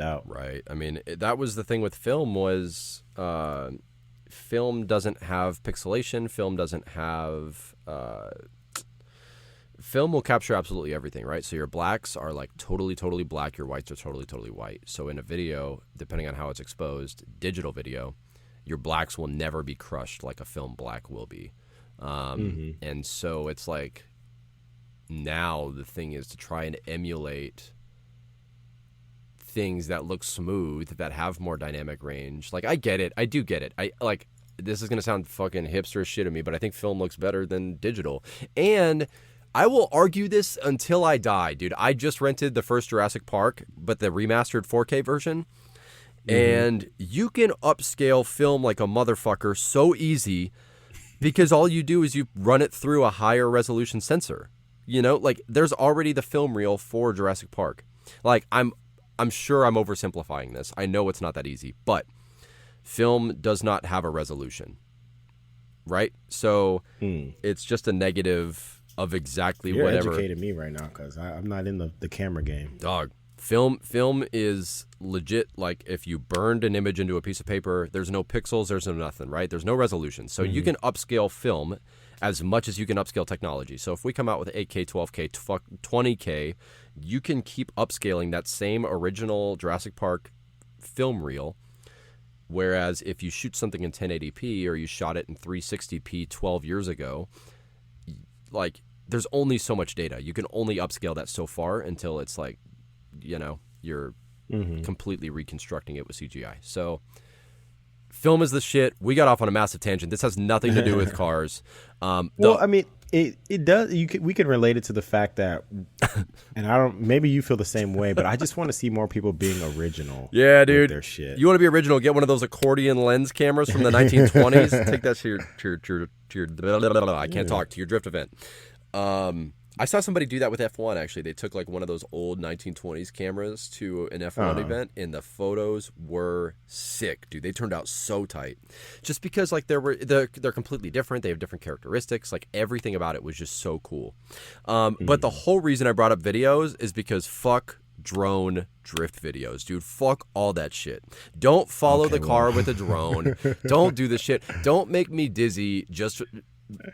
stand out. Right. I mean, that was the thing with film was film doesn't have pixelation. Film doesn't have... film will capture absolutely everything, right? So your blacks are like totally, totally black. Your whites are totally, totally white. So in a video, depending on how it's exposed, digital video, your blacks will never be crushed like a film black will be. And so it's like now the thing is to try and emulate things that look smooth, that have more dynamic range. Like, I get it. I do get it. I like, this is going to sound fucking hipster shit to me, but I think film looks better than digital. And I will argue this until I die, dude. I just rented the first Jurassic Park, but the remastered 4K version. And you can upscale film like a motherfucker so easy because all you do is you run it through a higher resolution sensor. You know, like there's already the film reel for Jurassic Park. Like I'm sure I'm oversimplifying this. I know it's not that easy, but film does not have a resolution. Right? So it's just a negative of exactly You're whatever. educating me right now because I'm not in the camera game. Dog. Film is legit. Like if you burned an image into a piece of paper, there's no pixels, there's no nothing, right? There's no resolution. So you can upscale film as much as you can upscale technology. So if we come out with 8K, 12K, 20K, you can keep upscaling that same original Jurassic Park film reel. Whereas if you shoot something in 1080p or you shot it in 360p 12 years ago, like there's only so much data. You can only upscale that so far until it's like, you know, you're completely reconstructing it with CGI. So film is the shit. We got off on a massive tangent. This has nothing to do with cars. Well, I mean, it does. We can relate it to the fact that, and I don't. Maybe you feel the same way, but I just want to see more people being original. Yeah, dude. With their shit. You want to be original? Get one of those accordion lens cameras from the 1920s. Take that to your I can't talk, to your drift event. I saw somebody do that with F1, actually. They took like one of those old 1920s cameras to an F1 event, and the photos were sick, dude. They turned out so tight. Just because like they're completely different. They have different characteristics. Like everything about it was just so cool. But the whole reason I brought up videos is because fuck drone drift videos, dude. Fuck all that shit. Don't follow the car with a drone. Don't do this shit. Don't make me dizzy just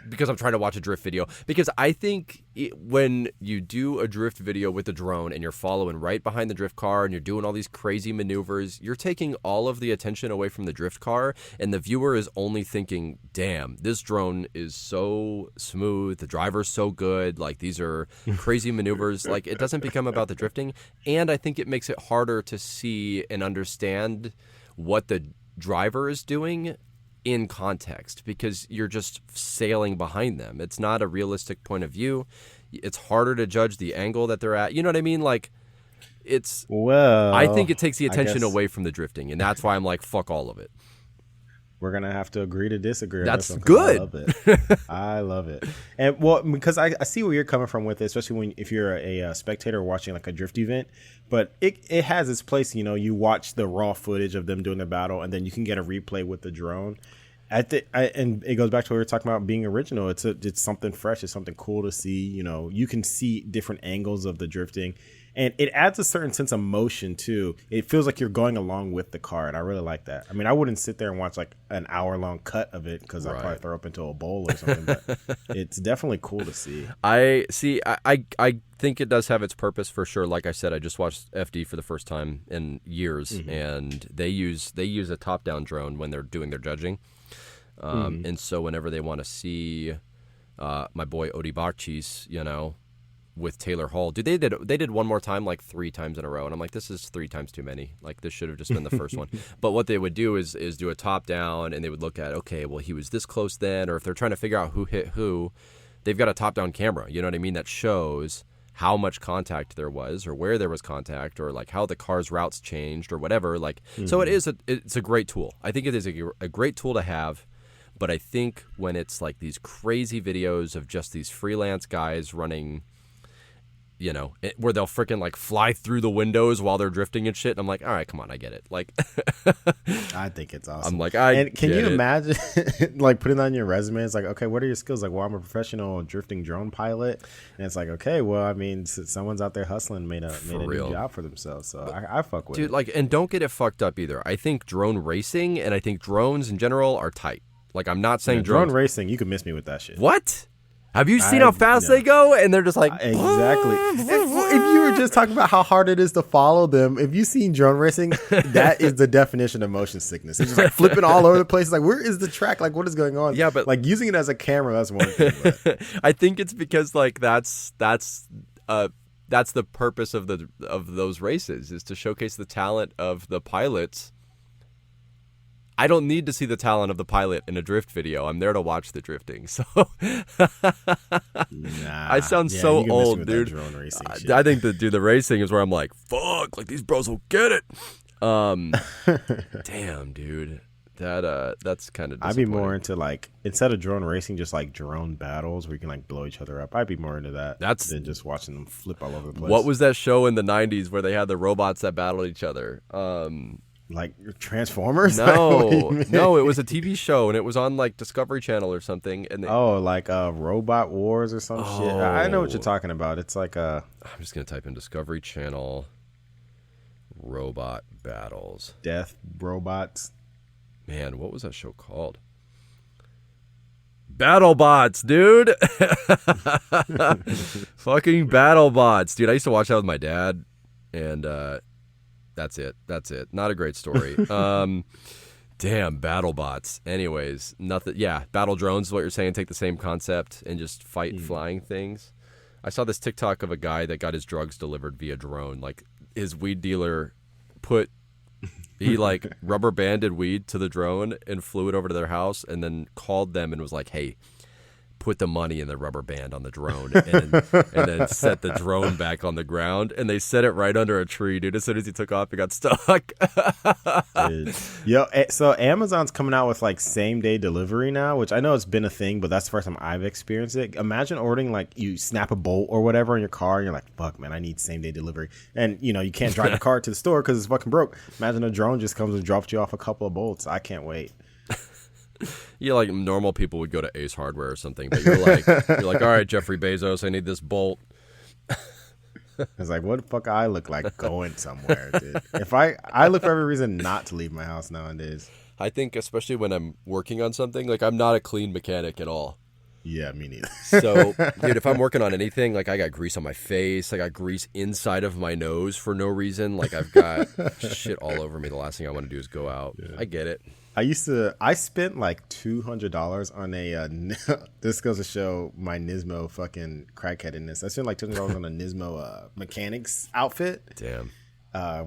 because I'm trying to watch a drift video. Because I think when you do a drift video with a drone and you're following right behind the drift car and you're doing all these crazy maneuvers, you're taking all of the attention away from the drift car, and the viewer is only thinking, damn, this drone is so smooth, the driver's so good, like these are crazy maneuvers. Like it doesn't become about the drifting, and I think it makes it harder to see and understand what the driver is doing in context, because you're just sailing behind them. It's not a realistic point of view. It's harder to judge the angle that they're at. You know what I mean? Like it's, well, I think it takes the attention away from the drifting, and that's why I'm like, fuck all of it. We're going to have to agree to disagree. That's good. I love it. I love it. And well, because I see where you're coming from with it, especially if you're a spectator watching like a drift event, but it has its place. You know, you watch the raw footage of them doing the battle, and then you can get a replay with the drone. And it goes back to what we were talking about being original. It's something fresh. It's something cool to see. You know, you can see different angles of the drifting, and it adds a certain sense of motion too. It feels like you're going along with the car, and I really like that. I mean, I wouldn't sit there and watch like an hour-long cut of it because I'd probably throw up into a bowl or something. But it's definitely cool to see. I think it does have its purpose for sure. Like I said, I just watched FD for the first time in years, and they use a top-down drone when they're doing their judging. And so whenever they want to see my boy Odi Bakchis, you know, with Taylor Hall, dude, they did one more time like 3 times in a row, and I'm like, this is 3 times too many. Like this should have just been the first one. But what they would do is do a top down, and they would look at, okay, well he was this close then, or if they're trying to figure out who hit who, they've got a top down camera. You know what I mean? That shows how much contact there was, or where there was contact, or like how the car's routes changed, or whatever. Like, so it's a great tool. I think it is a great tool to have. But I think when it's like these crazy videos of just these freelance guys running where they'll freaking like fly through the windows while they're drifting and shit. And I'm like, all right, come on, I get it. Like, I think it's awesome. I'm like, can you imagine like putting that on your resume? It's like, okay, what are your skills? Like, well, I'm a professional drifting drone pilot, and it's like, okay, well, I mean, someone's out there hustling, made a new job for themselves. So I fuck with it, dude. Like, and don't get it fucked up either. I think drone racing and I think drones in general are tight. Like, I'm not saying drone racing, you can miss me with that shit. What? Have you seen how fast they go? And they're just like... Exactly. If you were just talking about how hard it is to follow them, if you've seen drone racing, that is the definition of motion sickness. It's just like flipping all over the place. Like, where is the track? Like, what is going on? Yeah, but... like, using it as a camera, that's one thing. But... I think it's because, like, that's the purpose of those races, is to showcase the talent of the pilots. I don't need to see the talent of the pilot in a drift video. I'm there to watch the drifting. So I sound so old, dude. I think the racing is where I'm like, fuck, like these bros will get it. Damn, dude. That's kind of. I'd be more into like, instead of drone racing, just like drone battles where you can like blow each other up. I'd be more into that than just watching them flip all over the place. What was that show in the 90s where they had the robots that battled each other? Like Transformers? No, it was a TV show and it was on like Discovery Channel or something. And like Robot Wars or some shit. I know what you're talking about. It's like I'm just gonna type in Discovery Channel robot battles. Death robots. Man, what was that show called? BattleBots, dude. Fucking BattleBots, dude. I used to watch that with my dad, and that's it. Not a great story. Damn, BattleBots. Anyways, nothing. Yeah, battle drones is what you're saying. Take the same concept and just fight flying things. I saw this TikTok of a guy that got his drugs delivered via drone. Like, his weed dealer he like rubber banded weed to the drone and flew it over to their house and then called them and was like, hey, put the money in the rubber band on the drone and then set the drone back on the ground. And they set it right under a tree, dude. As soon as he took off, it got stuck. Yo, so Amazon's coming out with like same day delivery now, which I know it's been a thing, but that's the first time I've experienced it. Imagine ordering, like, you snap a bolt or whatever in your car and you're like, fuck, man, I need same day delivery. And, you know, you can't drive the car to the store because it's fucking broke. Imagine a drone just comes and drops you off a couple of bolts. I can't wait. Yeah, like normal people would go to Ace Hardware or something, but you're like, all right, Jeffrey Bezos, I need this bolt. It's like, what the fuck I look like going somewhere, dude? If I look for every reason not to leave my house nowadays. I think especially when I'm working on something, like I'm not a clean mechanic at all. Yeah, me neither. So, dude, if I'm working on anything, like I got grease on my face, I got grease inside of my nose for no reason, like I've got shit all over me. The last thing I want to do is go out. Yeah. I get it. I spent like $200 on a, this goes to show my Nismo fucking crackheadedness. I spent like $200 on a Nismo mechanics outfit. Damn.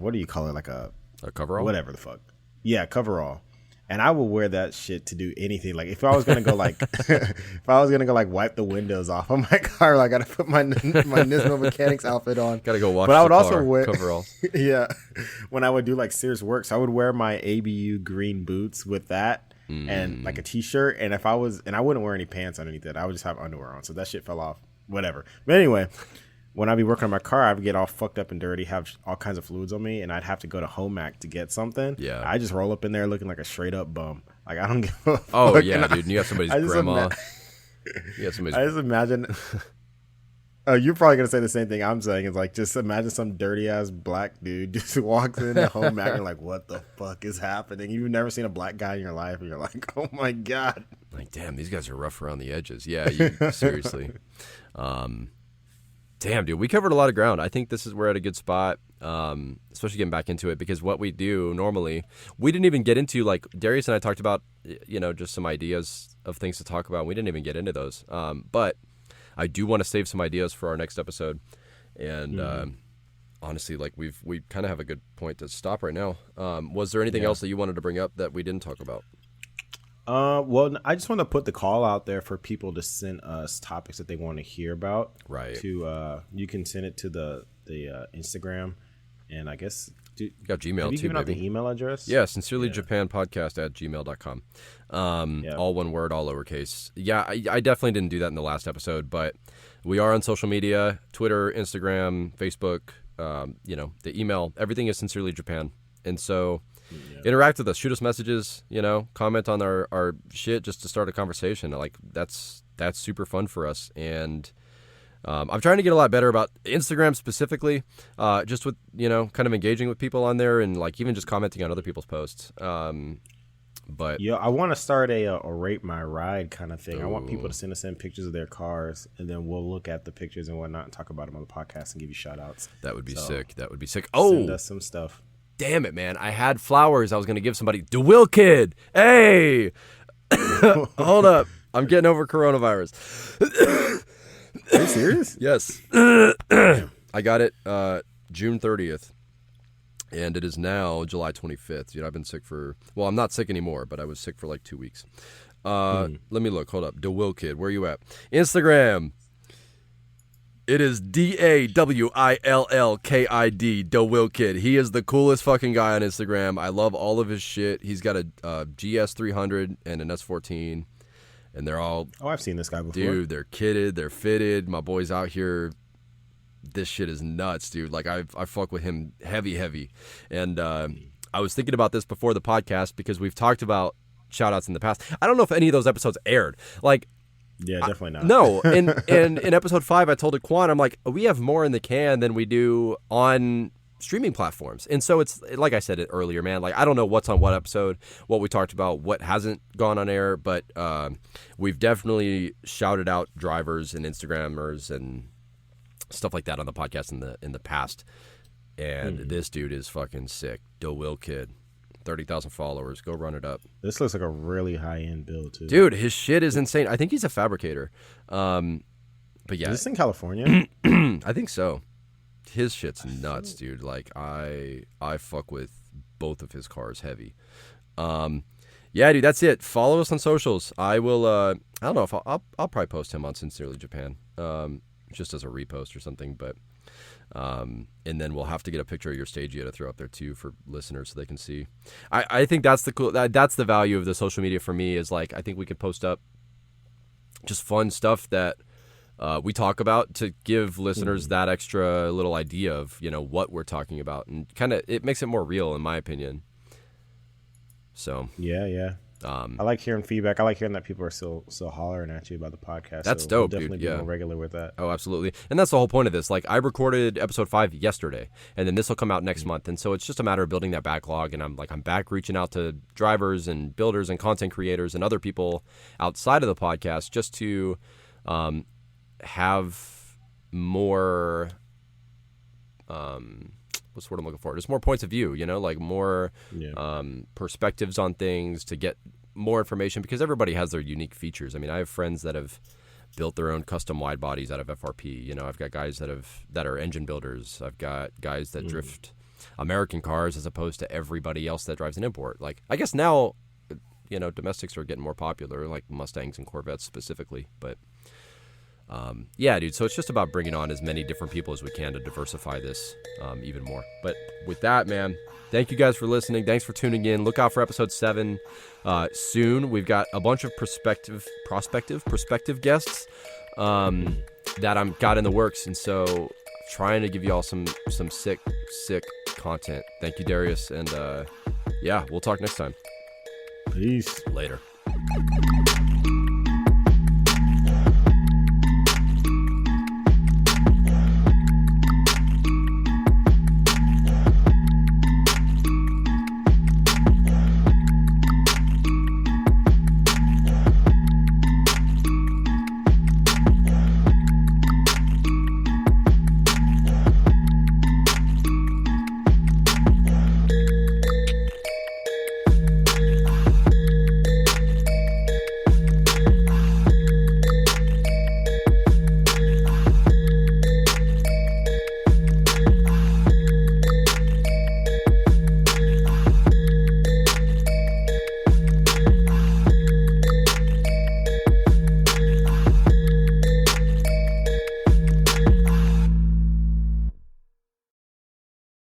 What do you call it? Like a coverall? Whatever the fuck. Yeah, coverall. And I would wear that shit to do anything. Like if I was gonna go like, wipe the windows off of my car, like I gotta put my Nismo mechanics outfit on. Gotta go wash. But I would the also car. wear coveralls. Yeah, when I would do like serious work, so I would wear my ABU green boots with that and like a t-shirt. And I wouldn't wear any pants underneath it. I would just have underwear on. So that shit fell off. Whatever. But anyway. When I'd be working on my car, I'd get all fucked up and dirty, have all kinds of fluids on me, and I'd have to go to Homac to get something. Yeah. I just roll up in there looking like a straight up bum. Like, I don't give a fuck. Oh, yeah, dude. And you got somebody's grandma. I just imagine. Oh, you're probably going to say the same thing I'm saying. It's like, just imagine some dirty ass black dude just walks into Homac and you're like, what the fuck is happening? You've never seen a black guy in your life, and you're like, oh my God. Like, damn, these guys are rough around the edges. Yeah, seriously. Damn, dude, we covered a lot of ground. I think this is we're at a good spot, especially getting back into it, because what we do normally, we didn't even get into, like Darius and I talked about, just some ideas of things to talk about. We didn't even get into those, but I do want to save some ideas for our next episode. And honestly, like we kind of have a good point to stop right now. Was there anything else that you wanted to bring up that we didn't talk about? Well, I just want to put the call out there for people to send us topics that they want to hear about. Right. You can send it to the Instagram, and I guess You got Gmail have you too, given out baby. the email address? Yeah, sincerelyjapanpodcast@gmail.com. All one word, all lowercase. Yeah, I definitely didn't do that in the last episode, but we are on social media, Twitter, Instagram, Facebook, the email. Everything is Sincerely Japan. And so interact with us. Shoot us messages, comment on our shit just to start a conversation. Like, that's super fun for us. And I'm trying to get a lot better about Instagram specifically, just with, kind of engaging with people on there and like even just commenting on other people's posts. But I want to start a rate my ride kind of thing. I want people to send us in pictures of their cars, and then we'll look at the pictures and whatnot and talk about them on the podcast and give you shout outs. That would be sick. Send us some stuff. Damn it, man. I had flowers I was going to give somebody. DeWill Kid. Hey. Hold up. I'm getting over coronavirus. Are you serious? Yes. I got it June 30th. And it is now July 25th. I've been sick I'm not sick anymore, but I was sick for like 2 weeks. Let me look. Hold up. DeWill Kid. Where are you at? Instagram. It is DAWILLKID, DeWill Kid. He is the coolest fucking guy on Instagram. I love all of his shit. He's got a GS300 and an S14. And they're all... Oh, I've seen this guy before. Dude, they're kitted. They're fitted. My boy's out here... This shit is nuts, dude. Like, I fuck with him heavy. And I was thinking about this before the podcast because we've talked about shout-outs in the past. I don't know if any of those episodes aired. Like... Yeah, definitely not. No, in episode 5, I told Quan, I'm like, we have more in the can than we do on streaming platforms. And so it's, like I said it earlier, man, like, I don't know what's on what episode, what we talked about, what hasn't gone on air, but we've definitely shouted out drivers and Instagrammers and stuff like that on the podcast in the past. And this dude is fucking sick. DeWill Kid. 30,000 followers. Go run it up. This looks like a really high-end build, too. Dude, his shit is insane. I think he's a fabricator. But yeah. Is this in California? I think so. His shit's nuts, dude. Like, I fuck with both of his cars heavy. Yeah, dude, that's it. Follow us on socials. I will, I don't know if I'll probably post him on Sincerely Japan, just as a repost or something, but... and then we'll have to get a picture of your Stagia to throw up there too for listeners so they can see. I think that's that's the value of the social media for me is like, I think we could post up just fun stuff that we talk about to give listeners that extra little idea of, what we're talking about, and kind of, it makes it more real in my opinion. So, yeah. I like hearing feedback. I like hearing that people are still hollering at you about the podcast. That's so dope, we'll definitely dude. be more regular with that. Oh, absolutely. And that's the whole point of this. Like, I recorded episode 5 yesterday, and then this will come out next month. And so it's just a matter of building that backlog. And I'm back reaching out to drivers and builders and content creators and other people outside of the podcast just to have more, what's the word I'm looking for? Just more points of view, like more perspectives on things, to get more information, because everybody has their unique features. I mean, I have friends that have built their own custom wide bodies out of FRP. I've got guys that are engine builders. I've got guys that drift American cars as opposed to everybody else that drives an import. Like, I guess now, domestics are getting more popular, like Mustangs and Corvettes specifically, but yeah, dude. So it's just about bringing on as many different people as we can to diversify this even more. But with that, man, thank you guys for listening. Thanks for tuning in. Look out for episode 7 soon. We've got a bunch of prospective guests that I'm got in the works, and so trying to give you all some sick content. Thank you, Darius, and yeah, we'll talk next time. Peace. Later.